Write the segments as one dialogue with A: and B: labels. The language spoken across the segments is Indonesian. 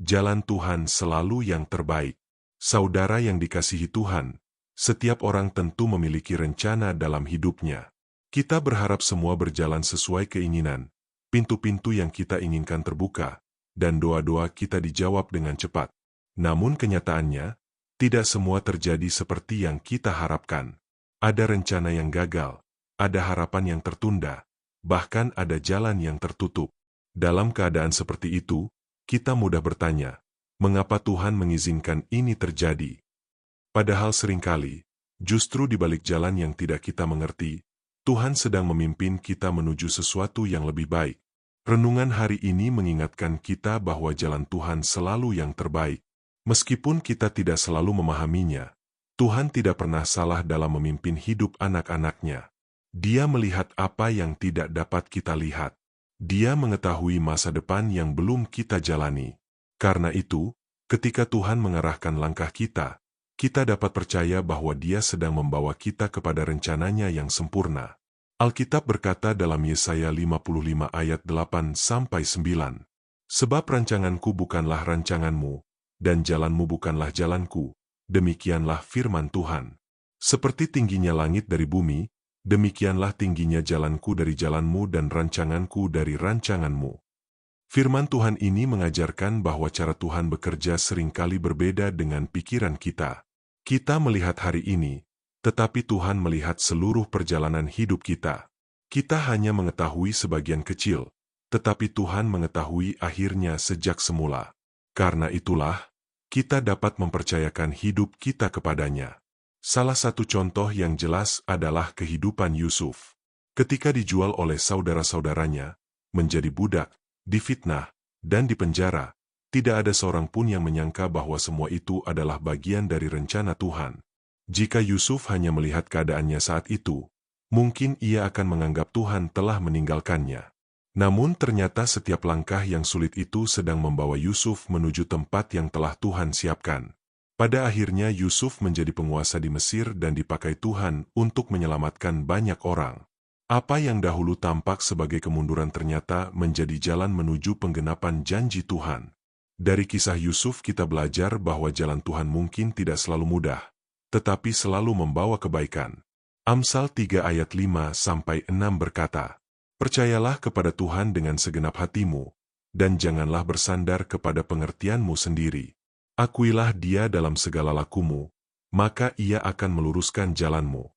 A: jalan Tuhan selalu yang terbaik. Saudara yang dikasihi Tuhan, setiap orang tentu memiliki rencana dalam hidupnya. Kita berharap semua berjalan sesuai keinginan, pintu-pintu yang kita inginkan terbuka, dan doa-doa kita dijawab dengan cepat. Namun kenyataannya, tidak semua terjadi seperti yang kita harapkan. Ada rencana yang gagal, ada harapan yang tertunda, bahkan ada jalan yang tertutup. Dalam keadaan seperti itu, kita mudah bertanya, mengapa Tuhan mengizinkan ini terjadi? Padahal seringkali, justru di balik jalan yang tidak kita mengerti, Tuhan sedang memimpin kita menuju sesuatu yang lebih baik. Renungan hari ini mengingatkan kita bahwa jalan Tuhan selalu yang terbaik. Meskipun kita tidak selalu memahaminya, Tuhan tidak pernah salah dalam memimpin hidup anak-anaknya. Dia melihat apa yang tidak dapat kita lihat. Dia mengetahui masa depan yang belum kita jalani. Karena itu, ketika Tuhan mengarahkan langkah kita dapat percaya bahwa Dia sedang membawa kita kepada rencananya yang sempurna. Alkitab berkata dalam Yesaya 55 ayat 8-9, "Sebab rancanganku bukanlah rancanganmu, dan jalanmu bukanlah jalanku, demikianlah firman Tuhan. Seperti tingginya langit dari bumi, demikianlah tingginya jalanku dari jalanmu dan rancanganku dari rancanganmu." Firman Tuhan ini mengajarkan bahwa cara Tuhan bekerja seringkali berbeda dengan pikiran kita. Kita melihat hari ini, tetapi Tuhan melihat seluruh perjalanan hidup kita. Kita hanya mengetahui sebagian kecil, tetapi Tuhan mengetahui akhirnya sejak semula. Karena itulah, kita dapat mempercayakan hidup kita kepadanya. Salah satu contoh yang jelas adalah kehidupan Yusuf. Ketika dijual oleh saudara-saudaranya, menjadi budak, difitnah, dan dipenjara, tidak ada seorang pun yang menyangka bahwa semua itu adalah bagian dari rencana Tuhan. Jika Yusuf hanya melihat keadaannya saat itu, mungkin ia akan menganggap Tuhan telah meninggalkannya. Namun ternyata setiap langkah yang sulit itu sedang membawa Yusuf menuju tempat yang telah Tuhan siapkan. Pada akhirnya Yusuf menjadi penguasa di Mesir dan dipakai Tuhan untuk menyelamatkan banyak orang. Apa yang dahulu tampak sebagai kemunduran ternyata menjadi jalan menuju penggenapan janji Tuhan. Dari kisah Yusuf kita belajar bahwa jalan Tuhan mungkin tidak selalu mudah, tetapi selalu membawa kebaikan. Amsal 3 ayat 5-6 berkata, "Percayalah kepada Tuhan dengan segenap hatimu, dan janganlah bersandar kepada pengertianmu sendiri. Akuilah Dia dalam segala lakumu, maka Ia akan meluruskan jalanmu."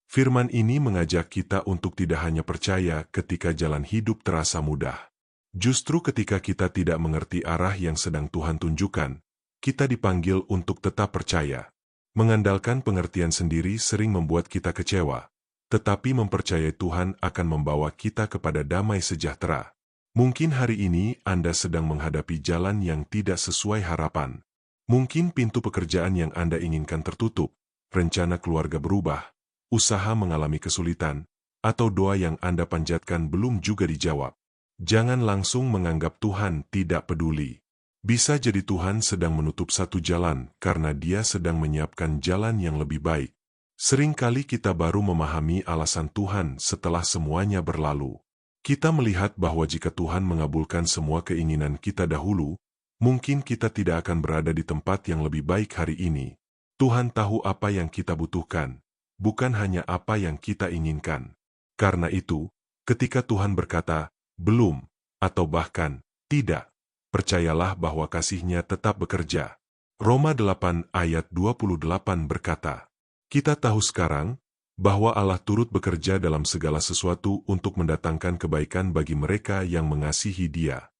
A: Firman ini mengajak kita untuk tidak hanya percaya ketika jalan hidup terasa mudah. Justru ketika kita tidak mengerti arah yang sedang Tuhan tunjukkan, kita dipanggil untuk tetap percaya. Mengandalkan pengertian sendiri sering membuat kita kecewa, tetapi mempercayai Tuhan akan membawa kita kepada damai sejahtera. Mungkin hari ini Anda sedang menghadapi jalan yang tidak sesuai harapan. Mungkin pintu pekerjaan yang Anda inginkan tertutup, rencana keluarga berubah, usaha mengalami kesulitan, atau doa yang Anda panjatkan belum juga dijawab. Jangan langsung menganggap Tuhan tidak peduli. Bisa jadi Tuhan sedang menutup satu jalan karena Dia sedang menyiapkan jalan yang lebih baik. Seringkali kita baru memahami alasan Tuhan setelah semuanya berlalu. Kita melihat bahwa jika Tuhan mengabulkan semua keinginan kita dahulu, mungkin kita tidak akan berada di tempat yang lebih baik hari ini. Tuhan tahu apa yang kita butuhkan, bukan hanya apa yang kita inginkan. Karena itu, ketika Tuhan berkata, "Belum," atau bahkan, "Tidak," percayalah bahwa kasih-Nya tetap bekerja. Roma 8 ayat 28 berkata, "Kita tahu sekarang, bahwa Allah turut bekerja dalam segala sesuatu untuk mendatangkan kebaikan bagi mereka yang mengasihi Dia."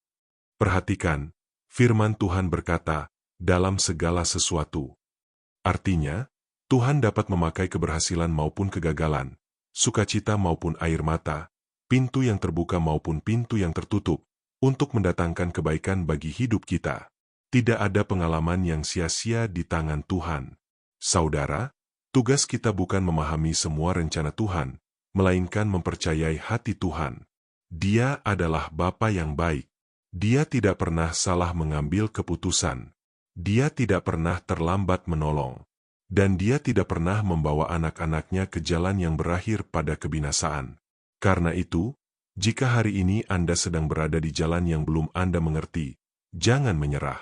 A: Perhatikan, firman Tuhan berkata, dalam segala sesuatu. Artinya, Tuhan dapat memakai keberhasilan maupun kegagalan, sukacita maupun air mata, pintu yang terbuka maupun pintu yang tertutup, untuk mendatangkan kebaikan bagi hidup kita. Tidak ada pengalaman yang sia-sia di tangan Tuhan. Saudara, tugas kita bukan memahami semua rencana Tuhan, melainkan mempercayai hati Tuhan. Dia adalah Bapa yang baik. Dia tidak pernah salah mengambil keputusan. Dia tidak pernah terlambat menolong. Dan Dia tidak pernah membawa anak-anaknya ke jalan yang berakhir pada kebinasaan. Karena itu, jika hari ini Anda sedang berada di jalan yang belum Anda mengerti, jangan menyerah.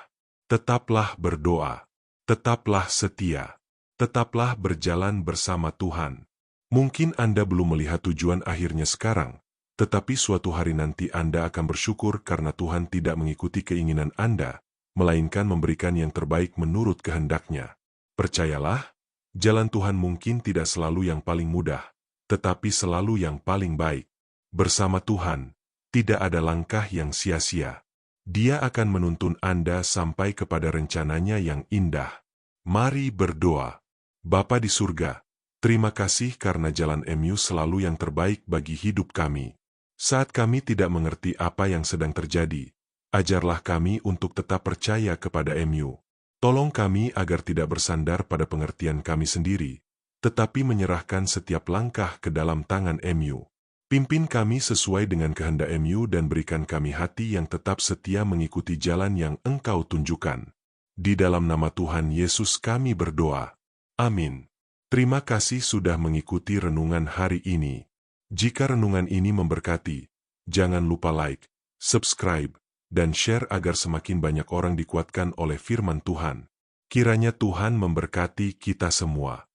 A: Tetaplah berdoa. Tetaplah setia. Tetaplah berjalan bersama Tuhan. Mungkin Anda belum melihat tujuan akhirnya sekarang, tetapi suatu hari nanti Anda akan bersyukur karena Tuhan tidak mengikuti keinginan Anda, melainkan memberikan yang terbaik menurut kehendak-Nya. Percayalah, jalan Tuhan mungkin tidak selalu yang paling mudah, tetapi selalu yang paling baik. Bersama Tuhan, tidak ada langkah yang sia-sia. Dia akan menuntun Anda sampai kepada rencananya yang indah. Mari berdoa. Bapa di surga, terima kasih karena jalan MU selalu yang terbaik bagi hidup kami. Saat kami tidak mengerti apa yang sedang terjadi, ajarlah kami untuk tetap percaya kepada MU. Tolong kami agar tidak bersandar pada pengertian kami sendiri, tetapi menyerahkan setiap langkah ke dalam tangan MU. Pimpin kami sesuai dengan kehendak MU dan berikan kami hati yang tetap setia mengikuti jalan yang Engkau tunjukkan. Di dalam nama Tuhan Yesus kami berdoa. Amin. Terima kasih sudah mengikuti renungan hari ini. Jika renungan ini memberkati, jangan lupa like, subscribe, dan share agar semakin banyak orang dikuatkan oleh firman Tuhan. Kiranya Tuhan memberkati kita semua.